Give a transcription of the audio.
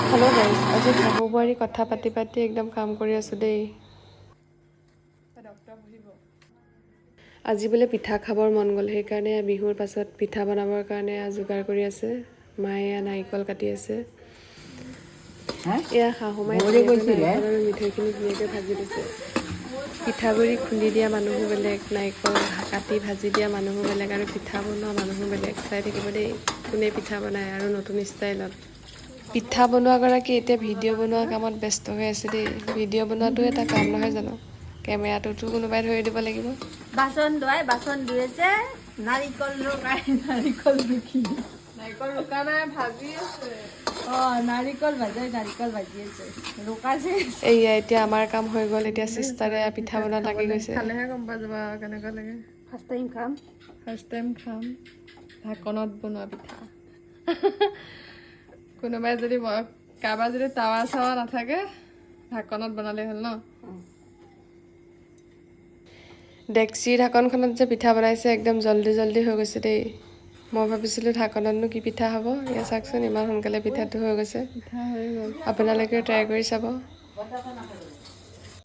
Hello' guys, আজি শাহু বোৱাৰী কথা পাতি পাতি একদম কাম কৰি আছোঁ দেই। আজি বোলে পিঠা খাবৰ মন গ'ল, সেইকাৰণে বিহুৰ পাছত পিঠা বনাবৰ কাৰণে যোগাৰ কৰি আছে। মায়ে নাৰিকল কাটি আছে। এয়া শাহু মায়ে নাৰিকল আৰু মিঠৈখিনি ধুনীয়াকৈ ভাজি দিছে। পিঠাগুড়ি খুন্দি দিয়া মানুহো বেলেগ, নাৰিকল কাটি ভাজি দিয়া মানুহো বেলেগ আৰু পিঠা বনোৱা মানুহো বেলেগ। চাই থাকিব দেই, কোনে পিঠা বনায় আৰু নতুন ষ্টাইলত। পিঠা বনোৱাগৰাকী এতিয়া ভিডিঅ' বনোৱা কামত ব্যস্ত হৈ আছে দেই। ভিডিঅ' বনোৱাটো এটা কাম নহয় জানো? কেমেৰাটোতো কোনোবাই ধৰি দিব লাগিব। বাচন ধুই আছে, নাৰিকল ৰুকি নাৰিকল ৰুকা নাই, ভাজি আছে। নাৰিকল ভাজি আছে ৰুকাছে। এইয়া এতিয়া আমাৰ কাম হৈ গ'ল, এতিয়া চিষ্টাৰে পিঠা বনোৱাত লাগি গৈছে। খালেহে গম পাই যাবা কেনেকুৱা লাগে। ফাৰ্ষ্ট টাইম খাম। ঢাকনত বনোৱা পিঠা। কোনোবাই যদি কাৰোবাৰ যদি টাৱা চাৱা নাথাকে, ঢাকনত বনালেই হ'ল ন। ডেক্সিৰ ঢাকনখনত যে পিঠা বনাইছে, একদম জল্দি জল্দি হৈ গৈছে দেই। মই ভাবিছিলোঁ ঢাকনতনো কি পিঠা হ'ব, এয়া চাওকচোন ইমান সোনকালে পিঠাটো হৈ গৈছে। পিঠা হৈ গ'ল। আপোনালোকেও ট্ৰাই কৰি চাব।